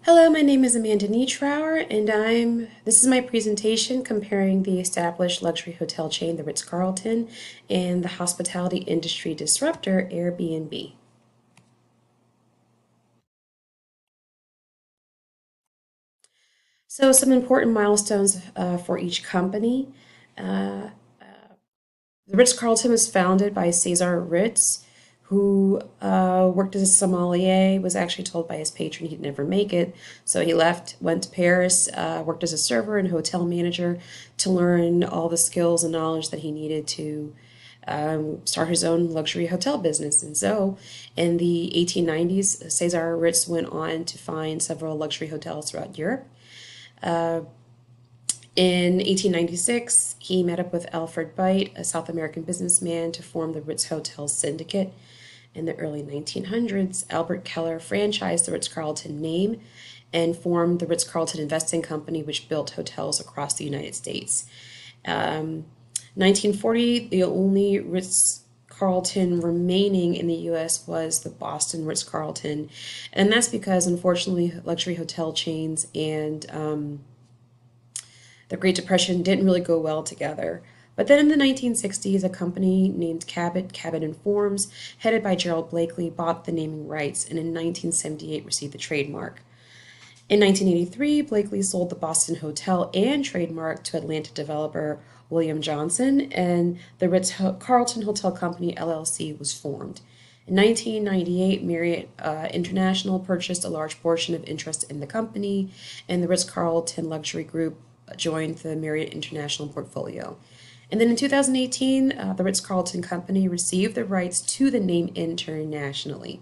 Hello, my name is Amanda Nietrauer, and this is my presentation comparing the established luxury hotel chain, the Ritz-Carlton, and the hospitality industry disruptor, Airbnb. So some important milestones for each company. Uh, The Ritz-Carlton was founded by Cesar Ritz, who worked as a sommelier, was actually told by his patron he'd never make it. So he left, went to Paris, worked as a server and hotel manager to learn all the skills and knowledge that he needed to start his own luxury hotel business. And so in the 1890s, Cesar Ritz went on to find several luxury hotels throughout Europe. Uh, In 1896, he met up with Alfred Beit, a South American businessman, to form the Ritz Hotel Syndicate. In the early 1900s, Albert Keller franchised the Ritz-Carlton name and formed the Ritz-Carlton Investing Company, which built hotels across the United States. 1940, the only Ritz-Carlton remaining in the U.S. was the Boston Ritz-Carlton, and that's because, unfortunately, luxury hotel chains and the Great Depression didn't really go well together. But then in the 1960s, a company named Cabot and Forms, headed by Gerald Blakely, bought the naming rights and in 1978 received the trademark. In 1983, Blakely sold the Boston Hotel and trademark to Atlanta developer William Johnson, and the Ritz-Carlton Hotel Company LLC was formed. In 1998, Marriott International purchased a large portion of interest in the company, and the Ritz-Carlton Luxury Group joined the Marriott International portfolio. And then in 2018, the Ritz-Carlton Company received the rights to the name internationally.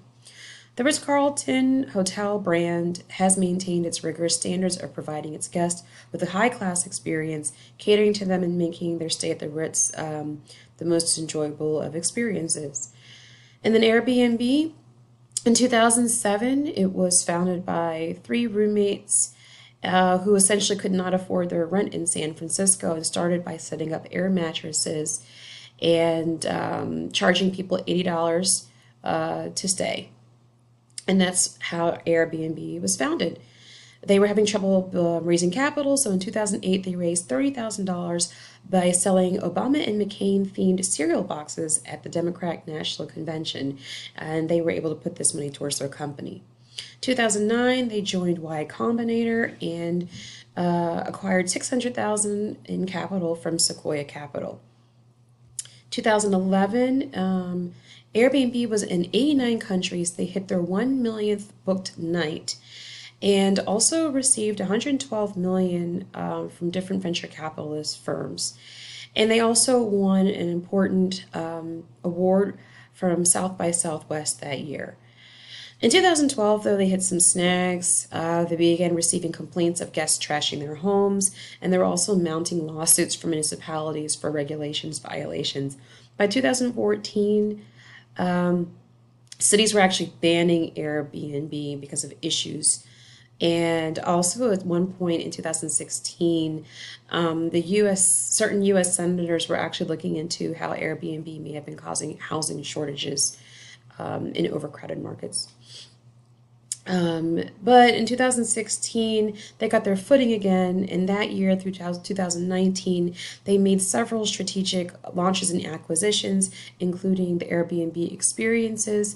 The Ritz-Carlton hotel brand has maintained its rigorous standards of providing its guests with a high-class experience, catering to them and making their stay at the Ritz the most enjoyable of experiences. And then Airbnb, in 2007, it was founded by three roommates who essentially could not afford their rent in San Francisco, and started by setting up air mattresses and charging people $80 to stay. And that's how Airbnb was founded. They were having trouble raising capital, so in 2008 they raised $30,000 by selling Obama and McCain themed cereal boxes at the Democratic National Convention, and they were able to put this money towards their company. 2009, they joined Y Combinator and acquired $600,000 in capital from Sequoia Capital. 2011, Airbnb was in 89 countries. They hit their 1 millionth booked night and also received $112 million from different venture capitalist firms. And they also won an important award from South by Southwest that year. In 2012, though, they hit some snags. They began receiving complaints of guests trashing their homes, and they were also mounting lawsuits from municipalities for regulations violations. By 2014, cities were actually banning Airbnb because of issues. And also at one point in 2016, certain U.S. senators were actually looking into how Airbnb may have been causing housing shortages in overcrowded markets. But in 2016, they got their footing again, and that year through 2019, they made several strategic launches and acquisitions, including the Airbnb experiences,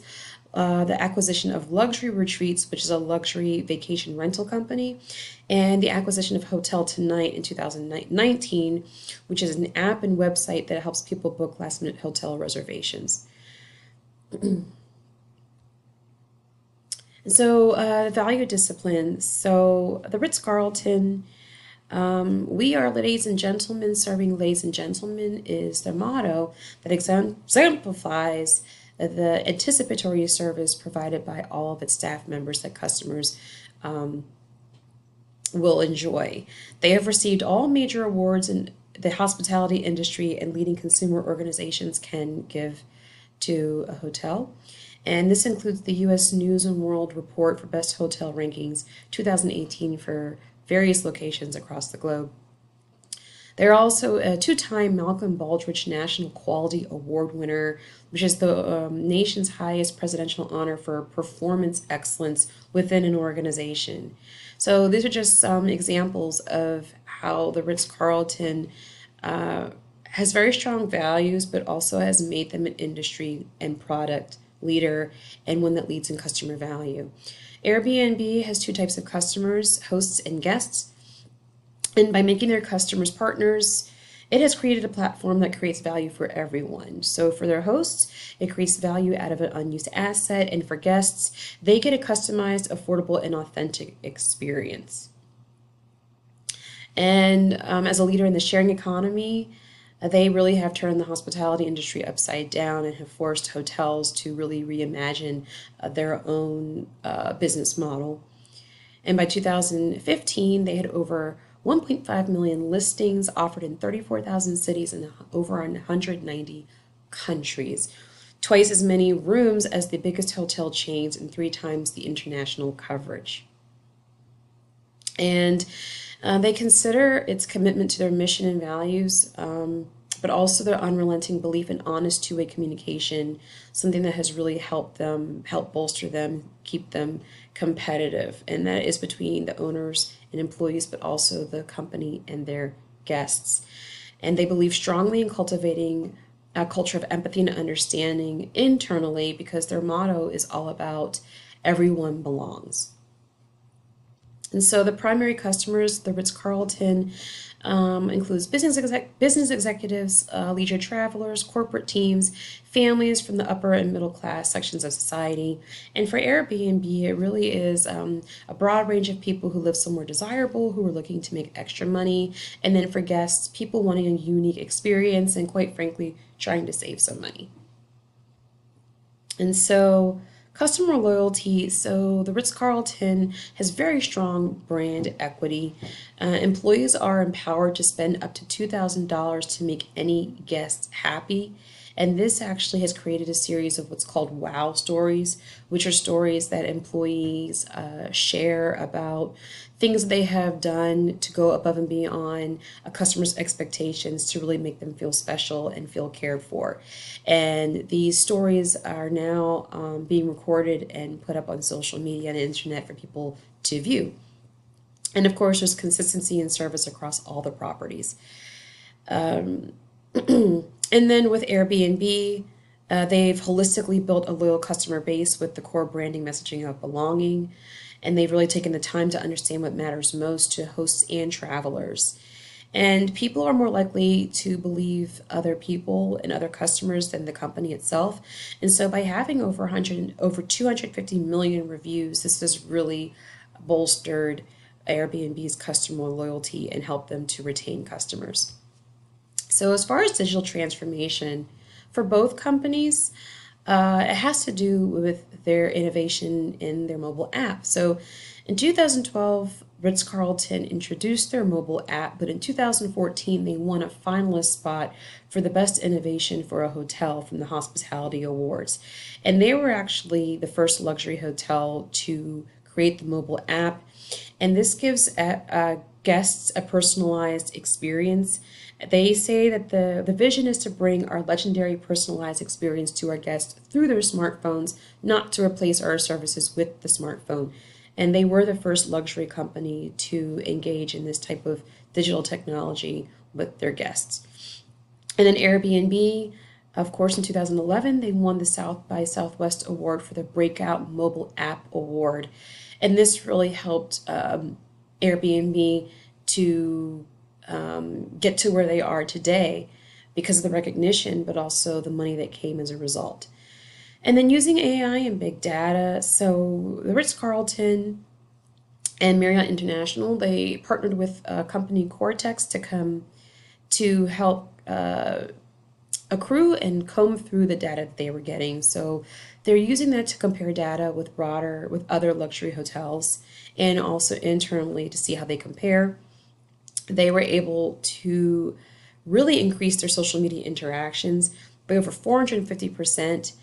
the acquisition of Luxury Retreats, which is a luxury vacation rental company, and the acquisition of Hotel Tonight in 2019, which is an app and website that helps people book last-minute hotel reservations. So, value discipline. So, the Ritz-Carlton, we are ladies and gentlemen serving ladies and gentlemen is the motto that exemplifies the anticipatory service provided by all of its staff members that customers will enjoy. They have received all major awards in the hospitality industry, and leading consumer organizations can give to a hotel. And this includes the U.S. News and World Report for Best Hotel Rankings 2018 for various locations across the globe. They're also a two-time Malcolm Baldrige National Quality Award winner, which is the nation's highest presidential honor for performance excellence within an organization. So these are just some examples of how the Ritz-Carlton has very strong values, but also has made them an industry and product leader and one that leads in customer value. Airbnb has two types of customers, hosts and guests. And by making their customers partners, it has created a platform that creates value for everyone. So for their hosts, it creates value out of an unused asset. And for guests, they get a customized, affordable, and authentic experience. And as a leader in the sharing economy, they really have turned the hospitality industry upside down and have forced hotels to really reimagine their own business model. And by 2015, they had over 1.5 million listings offered in 34,000 cities and over 190 countries. Twice as many rooms as the biggest hotel chains and 3 times the international coverage. And they consider its commitment to their mission and values, but also their unrelenting belief in honest two-way communication, something that has really helped bolster them, keep them competitive. And that is between the owners and employees, but also the company and their guests. And they believe strongly in cultivating a culture of empathy and understanding internally, because their motto is all about everyone belongs. And so the primary customers, the Ritz-Carlton, includes business executives, leisure travelers, corporate teams, families from the upper and middle class sections of society. And for Airbnb, it really is a broad range of people who live somewhere desirable, who are looking to make extra money. And then for guests, people wanting a unique experience and, quite frankly, trying to save some money. And so customer loyalty. So the Ritz-Carlton has very strong brand equity. Employees are empowered to spend up to $2,000 to make any guest happy. And this actually has created a series of what's called wow stories, which are stories that employees share about things they have done to go above and beyond a customer's expectations to really make them feel special and feel cared for. And these stories are now being recorded and put up on social media and the internet for people to view. And of course, there's consistency in service across all the properties. And then with Airbnb, they've holistically built a loyal customer base with the core branding messaging of belonging. And they've really taken the time to understand what matters most to hosts and travelers. And people are more likely to believe other people and other customers than the company itself. And so by having over 250 million reviews, this has really bolstered Airbnb's customer loyalty and helped them to retain customers. So as far as digital transformation for both companies, it has to do with their innovation in their mobile app. So in 2012, Ritz-Carlton introduced their mobile app, but in 2014, they won a finalist spot for the best innovation for a hotel from the Hospitality Awards. And they were actually the first luxury hotel to create the mobile app. And this gives guests a personalized experience. They say that the vision is to bring our legendary personalized experience to our guests through their smartphones, not to replace our services with the smartphone. And they were the first luxury company to engage in this type of digital technology with their guests. And then Airbnb, of course, in 2011, they won the South by Southwest Award for the Breakout Mobile App Award. And this really helped Airbnb to get to where they are today because of the recognition, but also the money that came as a result. And then using AI and big data, so the Ritz-Carlton and Marriott International, they partnered with company Cortex to help accrue and comb through the data that they were getting. So they're using that to compare data with other luxury hotels and also internally to see how they compare. They were able to really increase their social media interactions by over 450%,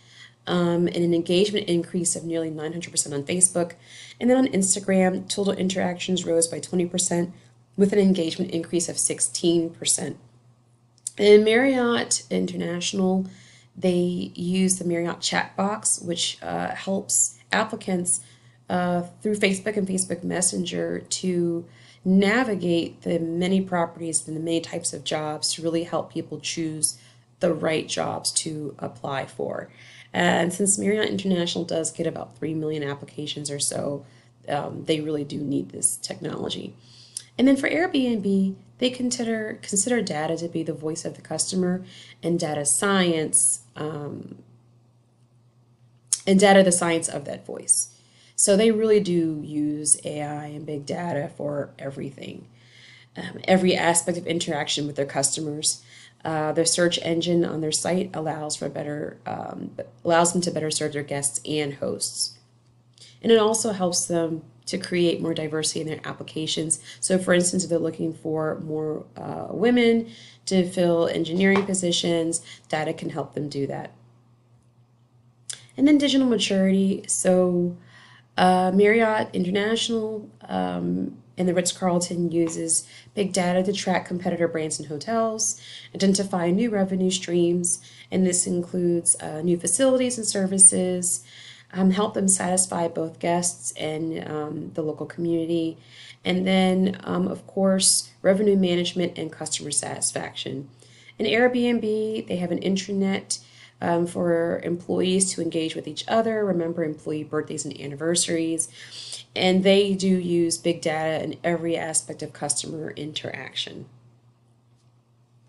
and an engagement increase of nearly 900% on Facebook. And then on Instagram, total interactions rose by 20%, with an engagement increase of 16%. In Marriott International, they use the Marriott chat box, which helps applicants through Facebook and Facebook Messenger to navigate the many properties and the many types of jobs to really help people choose the right jobs to apply for. And since Marriott International does get about 3 million applications or so, they really do need this technology. And then for Airbnb, they consider data to be the voice of the customer, and data science and data the science of that voice. So they really do use AI and big data for everything, every aspect of interaction with their customers. Their search engine on their site allows them to better serve their guests and hosts. And it also helps them to create more diversity in their applications. So for instance, if they're looking for more women to fill engineering positions, data can help them do that. And then digital maturity. So Marriott International and the Ritz Carlton uses big data to track competitor brands and hotels, identify new revenue streams, and this includes new facilities and services, help them satisfy both guests and the local community, and then, of course, revenue management and customer satisfaction. In Airbnb, they have an intranet for employees to engage with each other, remember employee birthdays and anniversaries, and they do use big data in every aspect of customer interaction.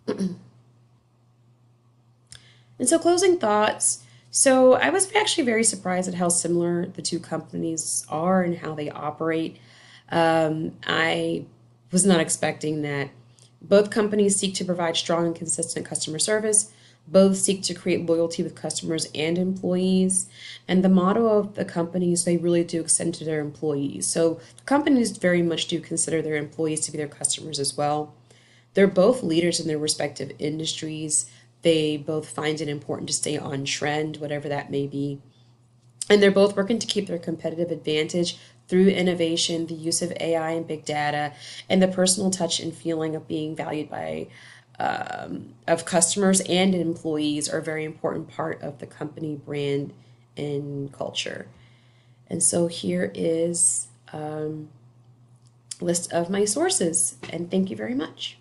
And so closing thoughts. So I was actually very surprised at how similar the two companies are and how they operate. I was not expecting that. Both companies seek to provide strong and consistent customer service. Both seek to create loyalty with customers and employees. And the motto of the companies, they really do extend to their employees. So companies very much do consider their employees to be their customers as well. They're both leaders in their respective industries. They both find it important to stay on trend, whatever that may be. And they're both working to keep their competitive advantage through innovation, the use of AI and big data, and the personal touch and feeling of being valued by of customers and employees are a very important part of the company brand and culture. And so here is a list of my sources, and thank you very much.